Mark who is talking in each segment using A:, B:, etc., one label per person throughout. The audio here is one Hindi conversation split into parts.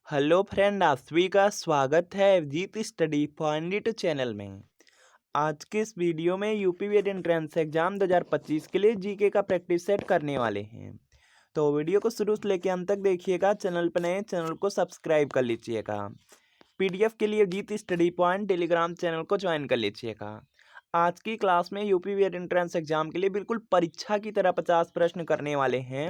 A: हेलो फ्रेंड, आप सभी का स्वागत है अभिजीत स्टडी पॉइंट चैनल में। आज के इस वीडियो में यूपीवीएड एंट्रेंस एग्जाम 2025 के लिए जीके का प्रैक्टिस सेट करने वाले हैं। तो वीडियो को शुरू से लेकर अंत तक देखिएगा। चैनल पर नए चैनल को सब्सक्राइब कर लीजिएगा। पीडीएफ के लिए Abhijeet study point Telegram channel को ज्वाइन कर लीजिएगा। आज की क्लास में यूपीवीएड एंट्रेंस एग्जाम के लिए बिल्कुल परीक्षा की तरह 50 प्रश्न करने वाले हैं।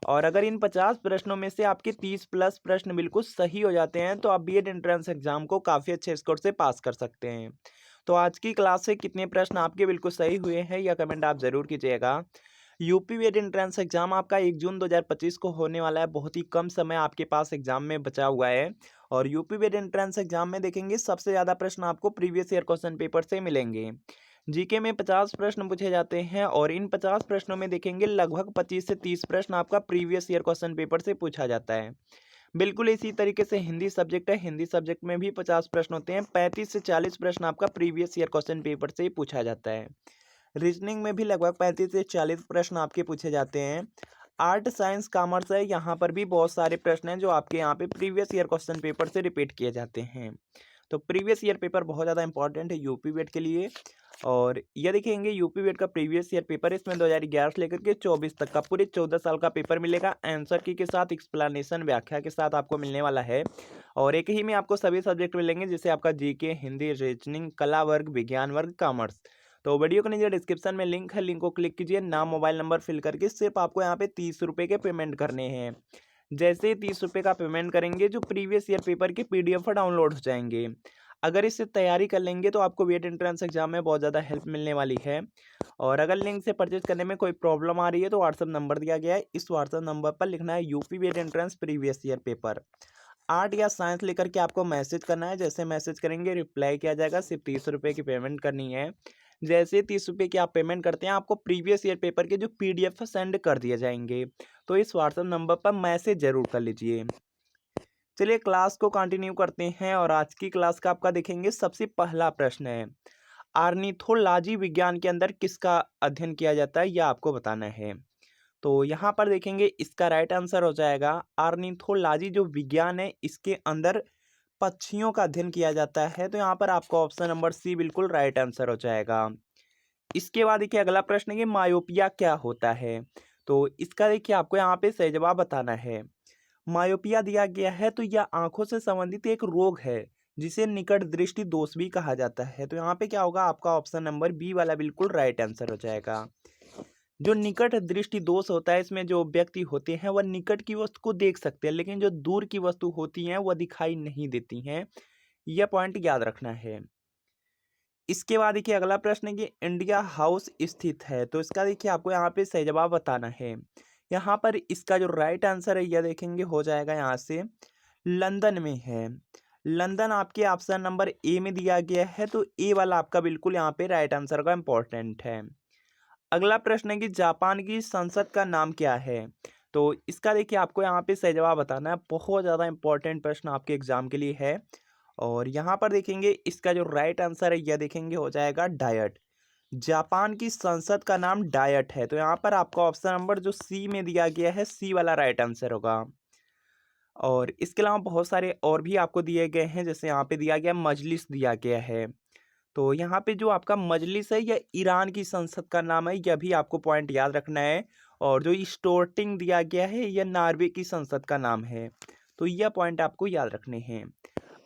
A: और अगर इन 50 प्रश्नों में से आपके 30 प्लस प्रश्न बिल्कुल सही हो जाते हैं तो आप बीएड एंट्रेंस एग्जाम को काफ़ी अच्छे स्कोर से पास कर सकते हैं। तो आज की क्लास से कितने प्रश्न आपके बिल्कुल सही हुए हैं यह कमेंट आप ज़रूर कीजिएगा। यूपी बीएड एंट्रेंस एग्जाम आपका 1 जून 2025 को होने वाला है। बहुत ही कम समय आपके पास एग्जाम में बचा हुआ है। और यूपी बीएड एंट्रेंस एग्जाम में देखेंगे सबसे ज़्यादा प्रश्न आपको प्रीवियस ईयर क्वेश्चन पेपर से मिलेंगे। जीके में 50 प्रश्न पूछे जाते हैं और इन 50 प्रश्नों में देखेंगे लगभग 25 से 30 प्रश्न आपका प्रीवियस ईयर क्वेश्चन पेपर से पूछा जाता है। बिल्कुल इसी तरीके से हिंदी सब्जेक्ट है। हिंदी सब्जेक्ट में भी 50 प्रश्न होते हैं। 35 से 40 प्रश्न आपका प्रीवियस ईयर क्वेश्चन पेपर से ही पूछा जाता है। रीजनिंग में भी लगभग 35 से 40 प्रश्न आपके पूछे जाते हैं। आर्ट साइंस कॉमर्स है, यहाँ पर भी बहुत सारे प्रश्न हैं जो आपके यहाँ पे प्रीवियस ईयर क्वेश्चन पेपर से रिपीट किए जाते हैं। तो प्रीवियस ईयर पेपर बहुत ज़्यादा इंपॉर्टेंट है यूपी बीएड के लिए। और ये देखेंगे यूपी बीएड का प्रीवियस ईयर पेपर इसमें 2011 से लेकर के 24 तक का पूरे 14 साल का पेपर मिलेगा। आंसर की के साथ एक्सप्लेनेशन व्याख्या के साथ आपको मिलने वाला है। और एक ही में आपको सभी सब्जेक्ट मिलेंगे जैसे आपका जीके, हिंदी, रीजनिंग, कला वर्ग, विज्ञान वर्ग, कॉमर्स। तो वीडियो के नीचे डिस्क्रिप्शन में लिंक है, लिंक को क्लिक कीजिए। नाम, मोबाइल नंबर फिल करके सिर्फ आपको यहाँ पे 30 रुपये के पेमेंट करने हैं। जैसे ही 30 रुपये का पेमेंट करेंगे जो प्रीवियस ईयर पेपर के पीडीएफ डाउनलोड हो जाएंगे। अगर इससे तैयारी कर लेंगे तो आपको बीएड एंट्रेंस एग्जाम में बहुत ज़्यादा हेल्प मिलने वाली है। और अगर लिंक से परचेज करने में कोई प्रॉब्लम आ रही है तो व्हाट्सअप नंबर दिया गया है, इस व्हाट्सअप नंबर पर लिखना है UP BEd entrance previous year paper. Art या साइंस लेकर के आपको मैसेज करना है। जैसे मैसेज करेंगे रिप्लाई किया जाएगा। सिर्फ 30 रुपये की पेमेंट करनी है। जैसे 30 रुपये की आप पेमेंट करते हैं आपको प्रीवियस ईयर पेपर के जो पीडीएफ सेंड कर दिए जाएंगे। तो इस व्हाट्सएप नंबर पर मैसेज जरूर कर लीजिए। चलिए क्लास को कंटिन्यू करते हैं। और आज की क्लास का आपका देखेंगे सबसे पहला प्रश्न है, ऑर्निथोलॉजी विज्ञान के अंदर किसका अध्ययन किया जाता है यह आपको बताना है। तो यहाँ पर देखेंगे इसका राइट आंसर हो जाएगा ऑर्निथोलॉजी जो विज्ञान है इसके अंदर पक्षियों का अध्ययन किया जाता है। तो यहाँ पर आपका ऑप्शन नंबर सी बिल्कुल राइट आंसर हो जाएगा। इसके बाद देखिए अगला प्रश्न है कि मायोपिया क्या होता है। तो इसका देखिए आपको यहाँ पे सही जवाब बताना है। मायोपिया दिया गया है तो यह आंखों से संबंधित एक रोग है जिसे निकट दृष्टि दोष भी कहा जाता है। तो यहाँ पे क्या होगा, आपका ऑप्शन नंबर बी वाला बिल्कुल राइट आंसर हो जाएगा। जो निकट दृष्टि दोष होता है इसमें जो व्यक्ति होते हैं वह निकट की वस्तु को देख सकते हैं लेकिन जो दूर की वस्तु होती हैं वह दिखाई नहीं देती हैं। यह पॉइंट याद रखना है। इसके बाद देखिए अगला प्रश्न है कि इंडिया हाउस स्थित है। तो इसका देखिए आपको यहाँ पे सही जवाब बताना है। यहाँ पर इसका जो राइट आंसर है यह देखेंगे हो जाएगा यहाँ से लंदन में है। लंदन आपके ऑप्शन नंबर ए में दिया गया है तो ए वाला आपका बिल्कुल यहाँ पे राइट आंसर का इम्पोर्टेंट है। अगला प्रश्न है कि जापान की संसद का नाम क्या है। तो इसका देखिए आपको यहाँ पे सही जवाब बताना है। बहुत ज़्यादा इंपॉर्टेंट प्रश्न आपके एग्जाम के लिए है। और यहाँ पर देखेंगे इसका जो राइट आंसर है यह देखेंगे हो जाएगा डायट। जापान की संसद का नाम डायट है। तो यहाँ पर आपका ऑप्शन नंबर जो सी में दिया गया है सी वाला राइट आंसर होगा। और इसके अलावा बहुत सारे और भी आपको दिए गए हैं जैसे यहाँ पे दिया गया मजलिस दिया गया है। तो यहाँ पे जो आपका मजलिस है यह ईरान की संसद का नाम है, यह भी आपको पॉइंट याद रखना है। और जो स्टोर्टिंग दिया गया है यह नॉर्वे की संसद का नाम है। तो यह पॉइंट आपको याद रखने हैं।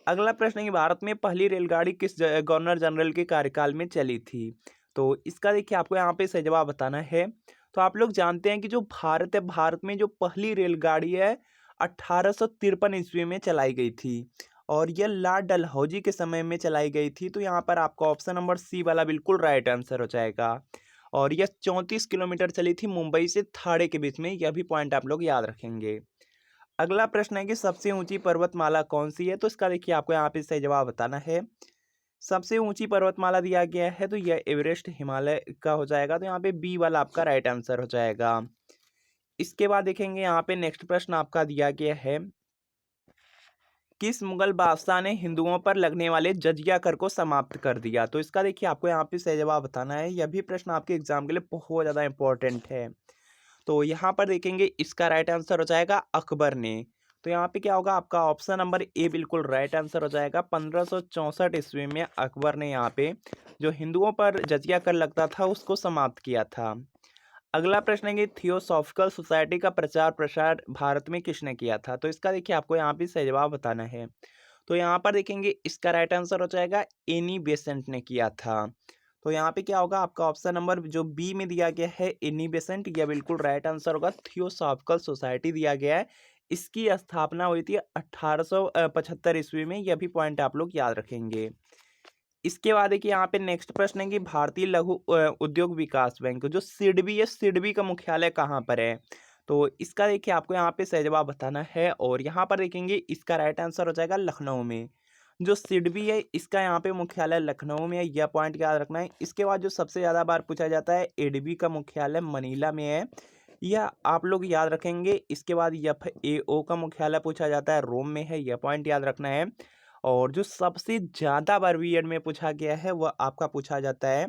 A: अगला प्रश्न है कि भारत में पहली रेलगाड़ी किस गवर्नर जनरल के कार्यकाल में चली थी। तो इसका देखिए आपको यहाँ पे सही जवाब बताना है। तो आप लोग जानते हैं कि जो भारत है, भारत में जो पहली रेलगाड़ी है 1853 ईस्वी में चलाई गई थी और यह लॉर्ड डलहौजी के समय में चलाई गई थी। तो यहाँ पर आपका ऑप्शन नंबर सी वाला बिल्कुल राइट आंसर हो जाएगा। और यह 34 किलोमीटर चली थी मुंबई से थाड़े के बीच में। यह भी पॉइंट आप लोग याद रखेंगे। अगला प्रश्न है कि सबसे ऊंची पर्वतमाला कौन सी है। तो इसका देखिए आपको यहाँ पे सही जवाब बताना है। सबसे ऊंची पर्वतमाला दिया गया है तो यह एवरेस्ट हिमालय का हो जाएगा। तो यहाँ पे बी वाला आपका राइट आंसर हो जाएगा। इसके बाद देखेंगे यहाँ पे नेक्स्ट प्रश्न आपका दिया गया है, किस मुगल बादशाह ने हिंदुओं पर लगने वाले जजिया कर को समाप्त कर दिया। तो इसका देखिए आपको यहाँ पे सही जवाब बताना है। यह भी प्रश्न आपके एग्जाम के लिए बहुत ज़्यादा इंपॉर्टेंट है। तो यहाँ पर देखेंगे इसका राइट आंसर हो जाएगा अकबर ने। तो यहाँ पे क्या होगा, आपका ऑप्शन नंबर ए बिल्कुल राइट आंसर हो जाएगा। 1564 ईस्वी में अकबर ने यहाँ पे जो हिंदुओं पर जजिया कर लगता था उसको समाप्त किया था। अगला प्रश्न है कि थियोसॉफिकल सोसाइटी का प्रचार प्रसार भारत में किसने किया था? तो इसका देखिए आपको यहाँ पे सही जवाब बताना है। तो यहाँ पर देखेंगे इसका राइट आंसर हो जाएगा एनी बेसेंट ने किया था। तो यहाँ पे क्या होगा, आपका ऑप्शन नंबर जो बी में दिया गया है एनी बेसेंट, यह बिल्कुल राइट आंसर होगा। थियोसॉफिकल सोसाइटी दिया गया है, इसकी स्थापना हुई थी 1875 ईस्वी में। यह भी पॉइंट आप लोग याद रखेंगे। इसके बाद देखिए यहाँ पे नेक्स्ट प्रश्न है कि भारतीय लघु उद्योग विकास बैंक जो सिडबी है, सिडबी का मुख्यालय कहाँ पर है? तो इसका देखिए आपको यहाँ पे सही जवाब बताना है और यहाँ पर देखेंगे इसका राइट आंसर हो जाएगा लखनऊ में। जो सिडबी है इसका यहाँ पे मुख्यालय लखनऊ में है, यह पॉइंट याद रखना है। इसके बाद जो सबसे ज़्यादा बार पूछा जाता है एडबी का मुख्यालय मनीला में है, यह आप लोग याद रखेंगे। इसके बाद एफएओ का मुख्यालय पूछा जाता है रोम में है, यह पॉइंट याद रखना है। और जो सबसे ज़्यादा बार बीएड में पूछा गया है वह आपका पूछा जाता है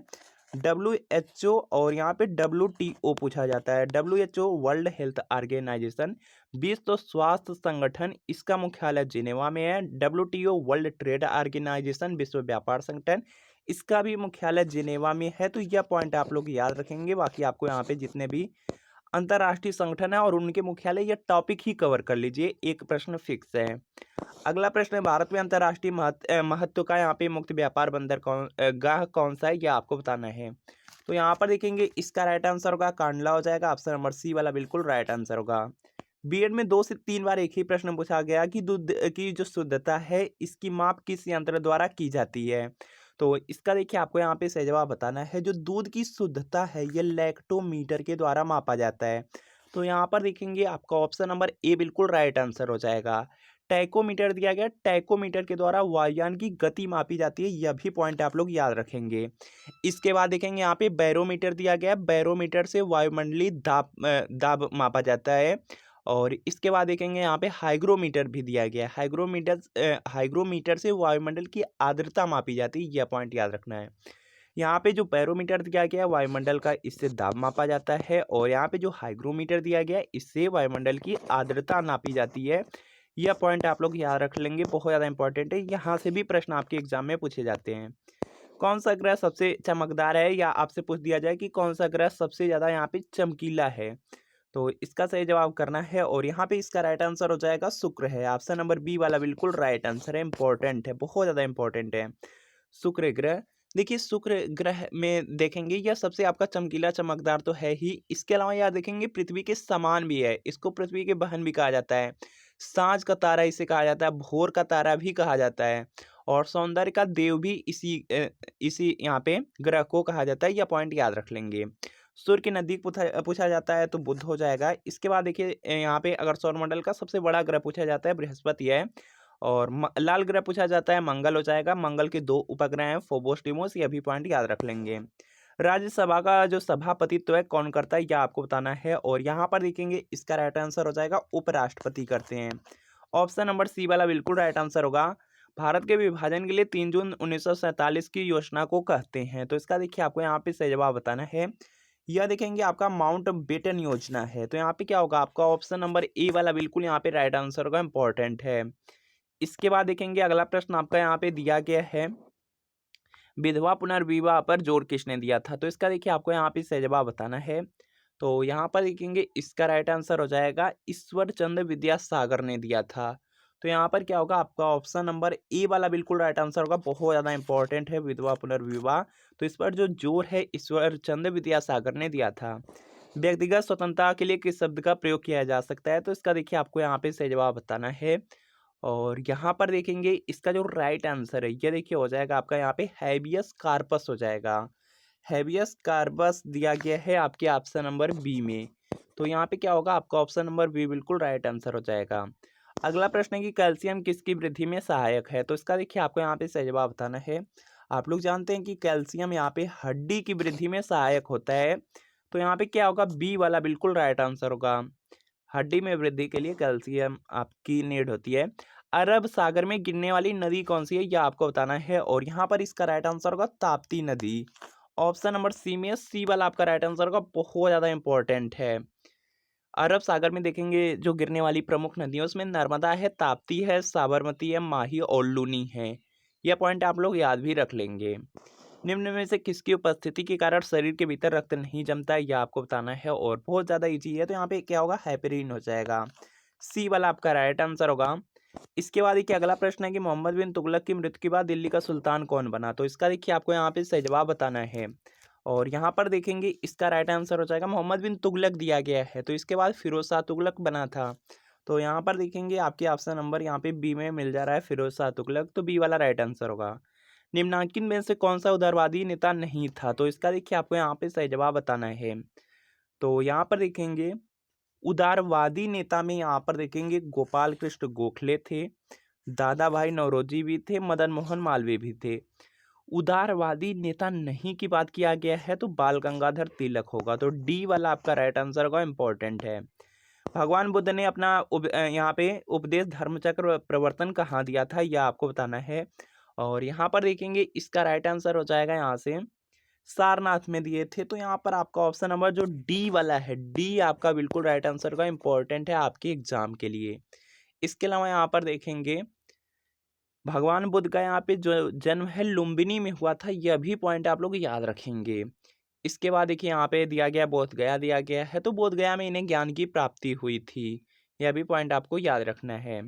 A: WHO और यहाँ पे WTO पूछा जाता है। WHO वर्ल्ड हेल्थ ऑर्गेनाइजेशन, विश्व स्वास्थ्य संगठन, इसका मुख्यालय जिनेवा में है। WTO वर्ल्ड ट्रेड ऑर्गेनाइजेशन, विश्व व्यापार संगठन, इसका भी मुख्यालय जिनेवा में है। तो यह पॉइंट आप लोग याद रखेंगे। बाकी आपको यहाँ पे जितने भी अंतर्राष्ट्रीय संगठन है और उनके मुख्यालय, यह टॉपिक ही कवर कर लीजिए, एक प्रश्न फिक्स है। अगला प्रश्न है भारत में अंतर्राष्ट्रीय महत्व का यहाँ पे मुक्त व्यापार बंदरगाह कौन सा है, यह आपको बताना है। तो यहाँ पर देखेंगे इसका राइट आंसर होगा कांडला हो जाएगा। ऑप्शन नंबर सी वाला बिल्कुल राइट आंसर होगा। बीएड में 2 से 3 बार एक ही प्रश्न पूछा गया कि दूध की जो शुद्धता है इसकी माप किस यंत्र द्वारा की जाती है? तो इसका देखिए आपको यहाँ पे सही जवाब बताना है। जो दूध की शुद्धता है यह लैक्टोमीटर के द्वारा मापा जाता है। तो यहाँ पर देखेंगे आपका ऑप्शन नंबर ए बिल्कुल राइट आंसर हो जाएगा। टैकोमीटर दिया गया, टैकोमीटर के द्वारा वायुयान की गति मापी जाती है, यह भी पॉइंट आप लोग याद रखेंगे। इसके बाद देखेंगे यहाँ पे बैरोमीटर दिया गया है, बैरोमीटर से वायुमंडलीय दाब मापा जाता है। और इसके बाद देखेंगे यहाँ पे हाइग्रोमीटर भी दिया गया है, हाइग्रोमीटर से वायुमंडल की आर्द्रता मापी जाती है, यह पॉइंट याद रखना है। यहाँ पे जो बैरोमीटर दिया गया है वायुमंडल का, इससे दाब मापा जाता है। और यहाँ पे जो हाइग्रोमीटर दिया गया है इससे वायुमंडल की आर्द्रता नापी जाती है। यह पॉइंट आप लोग याद रख लेंगे, बहुत ज़्यादा इंपॉर्टेंट है। यहाँ से भी प्रश्न आपके एग्जाम में पूछे जाते हैं। कौन सा ग्रह सबसे चमकदार है, या आपसे पूछ दिया जाए कि कौन सा ग्रह सबसे ज़्यादा यहाँ पे चमकीला है? तो इसका सही जवाब करना है और यहाँ पे इसका राइट आंसर हो जाएगा शुक्र है। ऑप्शन नंबर बी वाला बिल्कुल राइट आंसर है, इंपॉर्टेंट है, बहुत ज़्यादा इंपॉर्टेंट है शुक्र ग्रह। देखिए शुक्र ग्रह में देखेंगे यह सबसे आपका चमकीला चमकदार तो है ही, इसके अलावा यह देखेंगे पृथ्वी के समान भी है, इसको पृथ्वी के बहन भी कहा जाता है, सांझ का तारा इसे कहा जाता है, भोर का तारा भी कहा जाता है, और सौंदर्य का देव भी इसी यहाँ पे ग्रह को कहा जाता है। यह पॉइंट याद रख लेंगे। सूर्य के नजदीक पूछा जाता है तो बुध हो जाएगा। इसके बाद देखिए यहाँ पे अगर सौरमंडल का सबसे बड़ा ग्रह पूछा जाता है बृहस्पति है, और लाल ग्रह पूछा जाता है मंगल हो जाएगा। मंगल के 2 उपग्रह हैं फोबोस डिमोस, ये भी पॉइंट याद रख लेंगे। राज्यसभा का जो सभापतित्व है कौन करता है, यह आपको बताना है और यहाँ पर देखेंगे इसका राइट आंसर हो जाएगा उपराष्ट्रपति करते हैं। ऑप्शन नंबर सी वाला बिल्कुल राइट आंसर होगा। भारत के विभाजन के लिए 3 जून 1947 की योजना को कहते हैं। तो इसका देखिए आपको यहाँ पे सही जवाब बताना है। यह देखेंगे आपका माउंट बेटन योजना है। तो यहाँ पे क्या होगा, आपका ऑप्शन नंबर ए वाला बिल्कुल यहाँ पे राइट आंसर होगा, इंपॉर्टेंट है। इसके बाद देखेंगे अगला प्रश्न आपका यहाँ पे दिया गया है, विधवा पुनर्विवाह पर जोर किसने दिया था? तो इसका देखिए आपको यहाँ पे सही जवाब बताना है। तो यहाँ पर देखेंगे इसका राइट आंसर हो जाएगा ईश्वर चंद्र विद्यासागर ने दिया था। तो यहाँ पर क्या होगा, आपका ऑप्शन नंबर ए वाला बिल्कुल राइट आंसर होगा, बहुत ज़्यादा इंपॉर्टेंट है विधवा पुनर्विवाह। तो इस पर जो जोर है ईश्वर चंद्र विद्यासागर ने दिया था। व्यक्तिगत स्वतंत्रता के लिए किस शब्द का प्रयोग किया जा सकता है? तो इसका देखिए आपको यहाँ पे सही जवाब बताना है और यहाँ पर देखेंगे इसका जो राइट आंसर है ये देखिए हो जाएगा आपका यहाँ पे हैबियस कार्पस हो जाएगा। हैबियस कार्पस दिया गया है आपके ऑप्शन नंबर बी में। तो यहाँ पे क्या होगा, आपका ऑप्शन नंबर बी बिल्कुल राइट आंसर हो जाएगा। अगला प्रश्न है कि कैल्शियम किसकी वृद्धि में सहायक है? तो इसका देखिए आपको यहाँ पे सही जवाब बताना है। आप लोग जानते हैं कि कैल्शियम यहाँ पे हड्डी की वृद्धि में सहायक होता है। तो यहाँ पे क्या होगा, बी वाला बिल्कुल राइट आंसर होगा। हड्डी में वृद्धि के लिए कैल्शियम आपकी नीड होती है। अरब सागर में गिरने वाली नदी कौन सी है, यह आपको बताना है और यहाँ पर इसका राइट आंसर होगा ताप्ती नदी। ऑप्शन नंबर सी में सी वाला आपका राइट आंसर होगा, बहुत ज़्यादा इंपॉर्टेंट है। अरब सागर में देखेंगे जो गिरने वाली प्रमुख नदियों उसमें नर्मदा है, ताप्ती है, साबरमती है, माही और लूनी है। यह पॉइंट आप लोग याद भी रख लेंगे। निम्न में से किसकी उपस्थिति के कारण शरीर के भीतर रक्त नहीं जमता है, यह आपको बताना है और बहुत ज़्यादा ईजी है। तो यहाँ पे क्या होगा, हेपेरिन हो जाएगा। सी वाला आपका राइट आंसर होगा। इसके बाद देखिए अगला प्रश्न है कि मोहम्मद बिन तुगलक की मृत्यु के बाद दिल्ली का सुल्तान कौन बना। तो इसका देखिए आपको यहाँ पे सही जवाब बताना है और यहाँ पर देखेंगे इसका राइट आंसर हो जाएगा मोहम्मद बिन तुगलक दिया गया है। तो इसके बाद फिरोज शाह तुगलक बना था। तो यहाँ पर देखेंगे आपके ऑप्शन नंबर यहाँ पे बी में मिल जा रहा है, फिरोज शाह तुगलक। तो बी वाला राइट आंसर होगा। निम्नांकित में से कौन सा उदारवादी नेता नहीं था। तो इसका देखिए आपको यहाँ पे सही जवाब बताना है। तो यहाँ पर देखेंगे उदारवादी नेता में यहाँ पर देखेंगे गोपाल कृष्ण गोखले थे, दादा भाई नौरोजी भी थे, मदन मोहन मालवीय भी थे। उदारवादी नेता नहीं की बात किया गया है तो बाल गंगाधर तिलक होगा। तो डी वाला आपका राइट आंसर होगा, इंपॉर्टेंट है। भगवान बुद्ध ने अपना यहाँ पे उपदेश धर्मचक्र प्रवर्तन कहाँ दिया था, यह आपको बताना है। और यहाँ पर देखेंगे इसका राइट आंसर हो जाएगा यहाँ से सारनाथ में दिए थे। तो यहाँ पर आपका ऑप्शन नंबर जो डी वाला है, डी आपका बिल्कुल राइट आंसर का इंपॉर्टेंट है आपके एग्जाम के लिए। इसके अलावा यहाँ पर देखेंगे भगवान बुद्ध का यहाँ पे जो जन्म है लुम्बिनी में हुआ था, यह भी पॉइंट आप लोग याद रखेंगे। इसके बाद देखिए यहाँ पे दिया गया बोध गया दिया गया है, तो बोध गया में इन्हें ज्ञान की प्राप्ति हुई थी। यह भी पॉइंट आपको याद रखना है।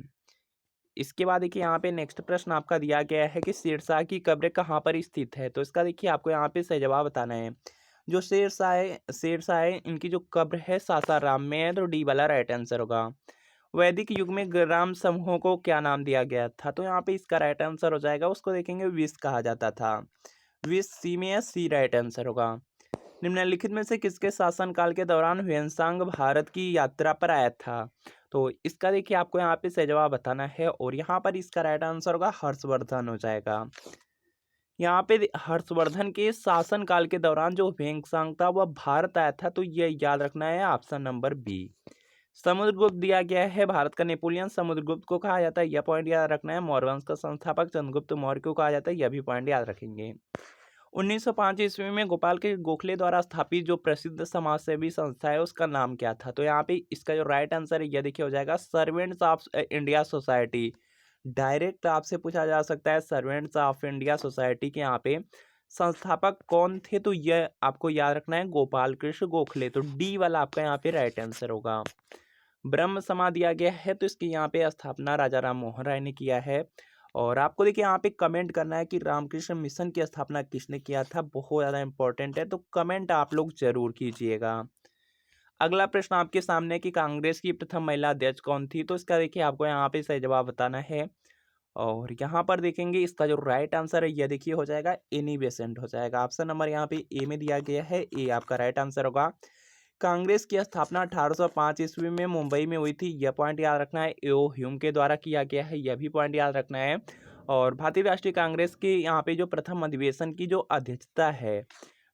A: इसके बाद देखिए यहाँ पे नेक्स्ट प्रश्न आपका दिया गया है कि शेरशाह की कब्र कहाँ पर स्थित है। तो इसका देखिए आपको यहाँ पे सही जवाब बताना है। जो शेरशाह है इनकी जो कब्र है सासाराम में है। तो डी वाला राइट आंसर होगा। वैदिक युग में ग्राम समूहों को क्या नाम दिया गया था। तो यहाँ पे इसका राइट आंसर हो जाएगा, उसको देखेंगे विष कहा जाता था। विष सी में है, सी राइट आंसर होगा। निम्नलिखित में से किसके शासनकाल के दौरान ह्वेनसांग भारत की यात्रा पर आया था। तो इसका देखिए आपको यहाँ पे सही जवाब बताना है और यहाँ पर इसका राइट आंसर होगा हर्षवर्धन हो जाएगा। यहाँ पे हर्षवर्धन के शासनकाल के दौरान जो ह्वेनसांग था वह भारत आया था। तो ये याद रखना है, ऑप्शन नंबर बी। समुद्रगुप्त दिया गया है, भारत का नेपोलियन समुद्रगुप्त को कहा जाता है, यह पॉइंट याद रखना है। मौर्य वंश का संस्थापक चंद्रगुप्त मौर्य को कहा जाता है, यह भी पॉइंट याद रखेंगे। 1905 ईस्वी में गोपाल के गोखले द्वारा स्थापित जो प्रसिद्ध समाजसेवी संस्था है उसका नाम क्या था। तो यहाँ पे इसका जो राइट आंसर है यह देखिए हो जाएगा servants of India society. Direct आपसे पूछा जा सकता है सर्वेंट्स ऑफ इंडिया सोसाइटी के यहाँ पे संस्थापक कौन थे। तो यह आपको याद रखना है, गोपाल कृष्ण गोखले। तो डी वाला आपका यहाँ पे राइट आंसर होगा। ब्रह्म समाज दिया गया है, तो इसकी यहाँ पे स्थापना राजा राम मोहन राय ने किया है। और आपको देखिए यहाँ पे कमेंट करना है कि रामकृष्ण मिशन की स्थापना किसने किया था, बहुत ज़्यादा इंपॉर्टेंट है। तो कमेंट आप लोग जरूर कीजिएगा। अगला प्रश्न आपके सामने कि कांग्रेस की प्रथम महिला अध्यक्ष कौन थी। तो इसका देखिए आपको यहाँ पे सही जवाब बताना है और यहाँ पर देखेंगे इसका जो राइट आंसर है यह देखिए हो जाएगा एनी बेसेंट हो जाएगा। ऑप्शन नंबर यहाँ पे ए में दिया गया है, ए आपका राइट आंसर होगा। कांग्रेस की स्थापना 1805 ईस्वी में मुंबई में हुई थी, यह पॉइंट याद रखना है। एओ ह्यूम के द्वारा किया गया है, यह भी पॉइंट याद रखना है। और भारतीय राष्ट्रीय कांग्रेस के यहाँ पे जो प्रथम अधिवेशन की जो अध्यक्षता है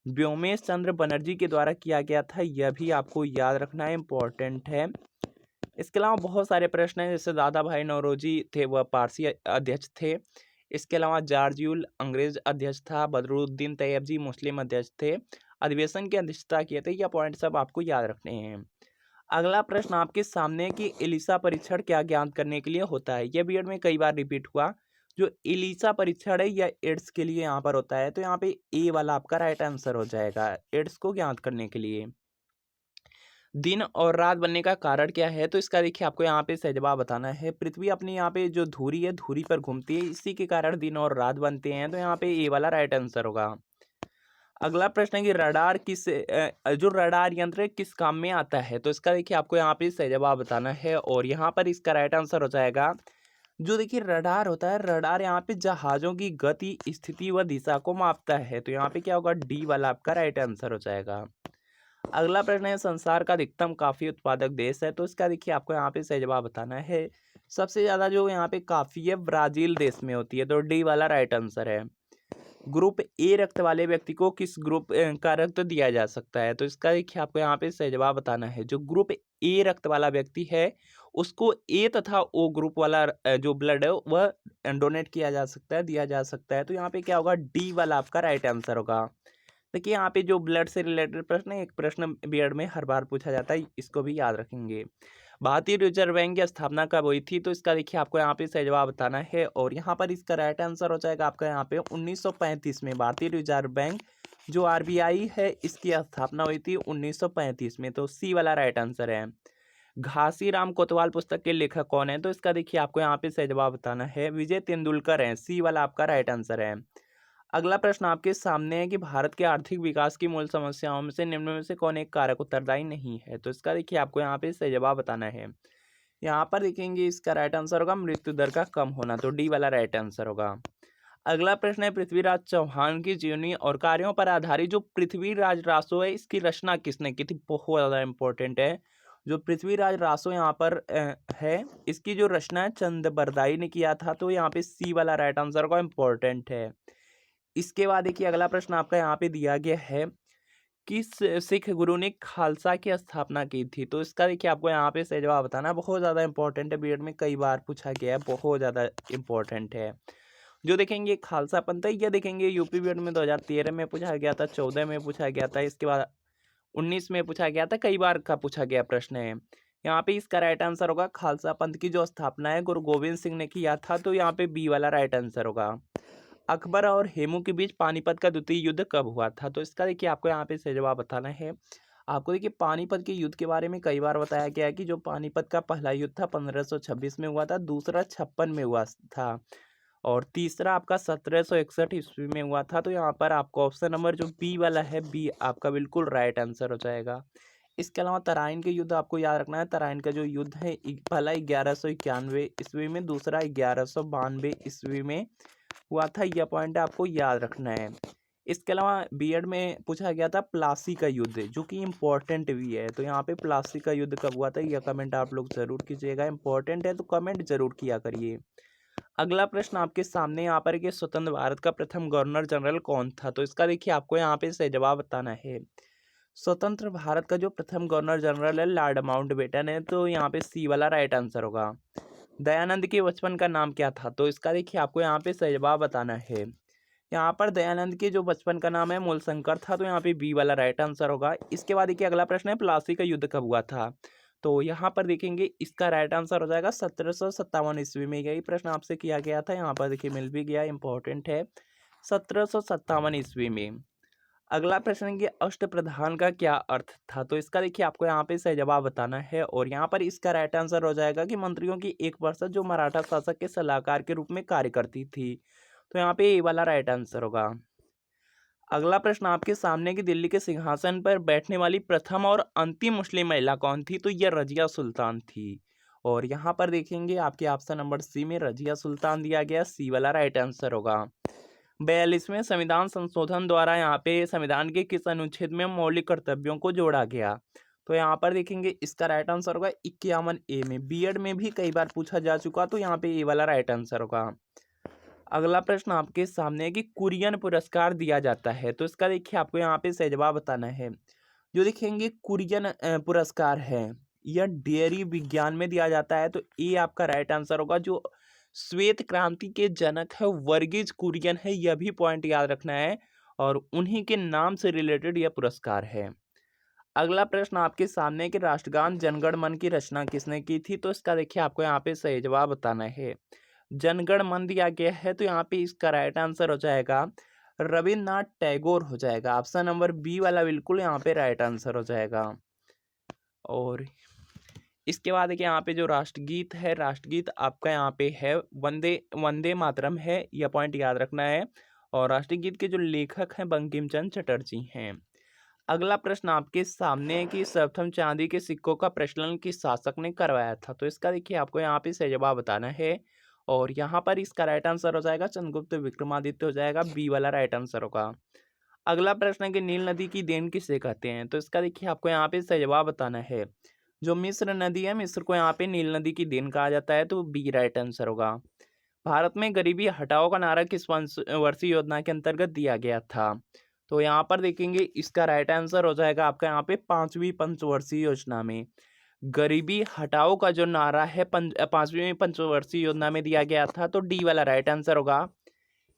A: व्योमेश चंद्र बनर्जी के द्वारा किया गया था, यह भी आपको याद रखना है, इंपॉर्टेंट है। इसके अलावा बहुत सारे प्रश्न हैं, जैसे दादा भाई नौरोजी थे वह पारसी अध्यक्ष थे। इसके अलावा जॉर्जियुल अंग्रेज अध्यक्ष था, बदरुद्दीन तैयबजी मुस्लिम अध्यक्ष थे। अधिवेशन की अध्यक्षता किए थे, यह पॉइंट सब आपको याद रखने हैं। अगला प्रश्न आपके सामने कि एलिसा परीक्षण क्या ज्ञात करने के लिए होता है। यह बीएड में कई बार रिपीट हुआ। जो एलिसा परीक्षण है यह एड्स के लिए यहाँ पर होता है। तो यहाँ पे ए वाला आपका राइट आंसर हो जाएगा, एड्स को ज्ञात करने के लिए। दिन और रात बनने का कारण क्या है। तो इसका देखिए आपको यहाँ पे सही जवाब बताना है। पृथ्वी अपनी यहाँ पे जो धुरी है धुरी पर घूमती है, इसी के कारण दिन और रात बनते हैं। तो यहाँ पे ए वाला राइट आंसर होगा। अगला प्रश्न है कि रडार जो रडार यंत्र है किस काम में आता है। तो इसका देखिए आपको यहाँ पे सही जवाब बताना है और यहाँ पर इसका राइट आंसर हो जाएगा। जो देखिए रडार होता है, रडार यहाँ पे जहाजों की गति स्थिति व दिशा को मापता है। तो यहाँ पे क्या होगा, डी वाला आपका राइट आंसर हो जाएगा। अगला प्रश्न है संसार का अधिकतम कॉफी उत्पादक देश है। तो इसका देखिए आपको यहाँ पे सही जवाब बताना है। सबसे ज्यादा जो यहाँ पे कॉफी है ब्राजील देश में होती है। तो डी वाला राइट आंसर है। ग्रुप ए रक्त वाले व्यक्ति को किस ग्रुप का रक्त दिया जा सकता है। तो इसका देखिए आपको यहाँ पे सही जवाब बताना है। जो ग्रुप ए रक्त वाला व्यक्ति है उसको ए तथा ओ ग्रुप वाला जो ब्लड है वह डोनेट किया जा सकता है, दिया जा सकता है। तो यहाँ पे क्या होगा, डी वाला आपका राइट आंसर होगा। देखिए यहाँ पे जो ब्लड से रिलेटेड प्रश्न है, एक प्रश्न बीएड में हर बार पूछा जाता है, इसको भी याद रखेंगे। भारतीय रिजर्व बैंक की स्थापना कब हुई थी? तो इसका देखिए आपको यहाँ पे सही जवाब बताना है, और यहाँ पर इसका राइट आंसर हो जाएगा आपका यहाँ पे 1935 में भारतीय रिजर्व बैंक जो आरबीआई है इसकी स्थापना हुई थी 1935 में, तो सी वाला राइट आंसर है। घासीराम कोतवाल पुस्तक के लेखक कौन है? तो इसका देखिए आपको यहाँ पे सही जवाब बताना है, विजय तेंदुलकर है, सी वाला आपका राइट आंसर है। अगला प्रश्न आपके सामने है कि भारत के आर्थिक विकास की मूल समस्याओं में से निम्न में से कौन एक कारक उत्तरदायी नहीं है? तो इसका देखिए आपको यहाँ पे सही जवाब बताना है। यहाँ पर देखेंगे इसका राइट आंसर होगा मृत्यु दर का कम होना, तो डी वाला राइट आंसर होगा। अगला प्रश्न है पृथ्वीराज चौहान की जीवनी और कार्यों पर आधारित जो पृथ्वीराज रासो है इसकी रचना किसने की थी? बहुत ज़्यादा इंपॉर्टेंट है। जो पृथ्वीराज रासो यहाँ पर है, इसकी जो रचना है चंद ने किया था, तो यहाँ पे सी वाला राइट आंसर होगा, इंपॉर्टेंट है। इसके बाद देखिए अगला प्रश्न आपका यहाँ पे दिया गया है, किस सिख गुरु ने खालसा की स्थापना की थी? तो इसका देखिए आपको यहाँ पे सही जवाब बताना, बहुत ज़्यादा इंपॉर्टेंट है, बीएड में कई बार पूछा गया है, बहुत ज़्यादा इंपॉर्टेंट है। जो देखेंगे खालसा पंथ है, यह देखेंगे यूपी बीएड में 2013 में पूछा गया था, 14 में पूछा गया था, इसके बाद 19 में पूछा गया था, कई बार का पूछा गया प्रश्न है। यहाँ पे इसका राइट आंसर होगा खालसा पंथ की जो स्थापना है गुरु गोविंद सिंह ने किया था, तो यहाँ पे बी वाला राइट आंसर होगा। अकबर और हेमू के बीच पानीपत का द्वितीय युद्ध कब हुआ था? तो इसका देखिए आपको यहाँ पे सही जवाब बताना है। आपको देखिए पानीपत के युद्ध के बारे में कई बार बताया गया है कि जो पानीपत का पहला युद्ध था 1526 में हुआ था, दूसरा 56 में हुआ था, और तीसरा आपका 1761 ईस्वी में हुआ था। तो यहाँ पर आपको ऑप्शन नंबर जो बी वाला है, बी आपका बिल्कुल राइट आंसर हो जाएगा। इसके अलावा तराइन के युद्ध आपको याद रखना है, तराइन का जो युद्ध है पहला 1191 ईस्वी में, दूसरा 1192 ईस्वी में हुआ था, यह पॉइंट आपको याद रखना है। इसके अलावा बीएड में पूछा गया था प्लासी का युद्ध, जो कि इम्पोर्टेंट भी है, तो यहाँ पे प्लासी का युद्ध कब हुआ था यह कमेंट आप लोग जरूर कीजिएगा, इंपॉर्टेंट है तो कमेंट जरूर किया करिए। अगला प्रश्न आपके सामने यहाँ पर कि स्वतंत्र भारत का प्रथम गवर्नर जनरल कौन था? तो इसका देखिए आपको यहाँ पे सही जवाब बताना है। स्वतंत्र भारत का जो प्रथम गवर्नर जनरल है लॉर्ड माउंटबेटन है, तो यहाँ पे सी वाला राइट आंसर होगा। दयानंद के बचपन का नाम क्या था? तो इसका देखिए आपको यहाँ पे सही जवाब बताना है। यहाँ पर दयानंद के जो बचपन का नाम है मूलशंकर था, तो यहाँ पे बी वाला राइट आंसर होगा। इसके बाद देखिए अगला प्रश्न है प्लासी का युद्ध कब हुआ था? तो यहाँ पर देखेंगे इसका राइट आंसर हो जाएगा 1757 ईस्वी में, यही प्रश्न आपसे किया गया था, यहाँ पर देखिए मिल भी गया, इंपॉर्टेंट है, 1757 ईस्वी में। अगला प्रश्न है कि अष्टप्रधान का क्या अर्थ था? तो इसका देखिए आपको यहाँ पे सही जवाब बताना है, और यहाँ पर इसका राइट आंसर हो जाएगा कि मंत्रियों की एक परिषद जो मराठा शासक के सलाहकार के रूप में कार्य करती थी, तो यहाँ पे ए वाला राइट आंसर होगा। अगला प्रश्न आपके सामने कि दिल्ली के सिंहासन पर बैठने वाली प्रथम और अंतिम मुस्लिम महिला कौन थी? तो यह रजिया सुल्तान थी, और यहाँ पर देखेंगे आपके ऑप्शन नंबर सी में रजिया सुल्तान दिया गया, सी वाला राइट आंसर होगा। 42वें संविधान संशोधन द्वारा यहाँ पे संविधान के किस अनुच्छेद में मौलिक कर्तव्यों को जोड़ा गया? तो यहाँ पर देखेंगे इसका राइट आंसर होगा 51 ए में, बीएड में भी कई बार पूछा जा चुका, तो यहाँ पे ए वाला राइट आंसर होगा। अगला प्रश्न आपके सामने है कि कुरियन पुरस्कार दिया जाता है, तो इसका देखिए आपको यहाँ पे सही जवाब बताना है। जो देखेंगे कुरियन पुरस्कार है, यह डेयरी विज्ञान में दिया जाता है, तो ये आपका राइट आंसर होगा। जो श्वेत क्रांति के जनक है वर्गीज कुरियन है, यह भी पॉइंट याद रखना है, और उन्हीं के नाम से रिलेटेड यह पुरस्कार है। अगला प्रश्न आपके सामने कि राष्ट्रगान जनगण मन की रचना किसने की थी? तो इसका देखिए आपको यहाँ पे सही जवाब बताना है। जनगण मन दिया गया है, तो यहाँ पे इसका राइट आंसर हो जाएगा रविन्द्रनाथ टैगोर हो जाएगा, ऑप्शन नंबर बी वाला बिल्कुल यहाँ पे राइट आंसर हो जाएगा। और इसके बाद कि यहाँ पे जो राष्ट्रगीत है, राष्ट्रगीत आपका यहाँ पे है वंदे वंदे मातरम है, यह पॉइंट याद रखना है, और राष्ट्रगीत के जो लेखक हैं बंकिम चंद्र चटर्जी हैं। अगला प्रश्न आपके सामने है कि सर्वप्रथम चांदी के सिक्कों का प्रचलन किस शासक ने करवाया था? तो इसका देखिए आपको यहाँ पे सही जवाब बताना है, और यहाँ पर इसका राइट आंसर हो जाएगा चंद्रगुप्त विक्रमादित्य हो जाएगा, बी वाला राइट आंसर होगा। अगला प्रश्न है कि नील नदी की देन किसे कहते हैं? तो इसका देखिए आपको यहाँ पे सही जवाब बताना है। जो मिस्र नदी है, मिस्र को यहाँ पे नील नदी की देन कहा जाता है, तो बी राइट आंसर होगा। भारत में गरीबी हटाओ का नारा किस वर्षीय योजना के अंतर्गत दिया गया था? तो यहाँ पर देखेंगे इसका राइट आंसर हो जाएगा आपका यहाँ पे 5वीं पंचवर्षीय योजना में। गरीबी हटाओ का जो नारा है 5वीं पंचवर्षीय योजना में दिया गया था, तो डी वाला राइट आंसर होगा।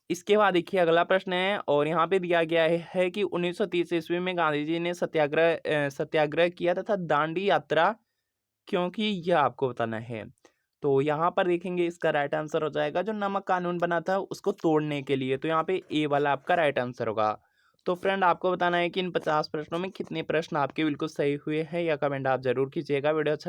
A: इसके बाद देखिए अगला प्रश्न है और यहाँ पे दिया गया है कि 1930 ईस्वी में गांधी जी ने सत्याग्रह किया तथा दांडी यात्रा क्यों की, यह आपको बताना है। तो यहाँ पर देखेंगे इसका राइट आंसर हो जाएगा जो नमक कानून बना था उसको तोड़ने के लिए। तो यहाँ पे ए वाला आपका राइट आंसर होगा। तो फ्रेंड आपको बताना है कि इन 50 प्रश्नों में कितने प्रश्न आपके बिल्कुल सही हुए हैं या कमेंट आप जरूर कीजिएगा। वीडियो अच्छा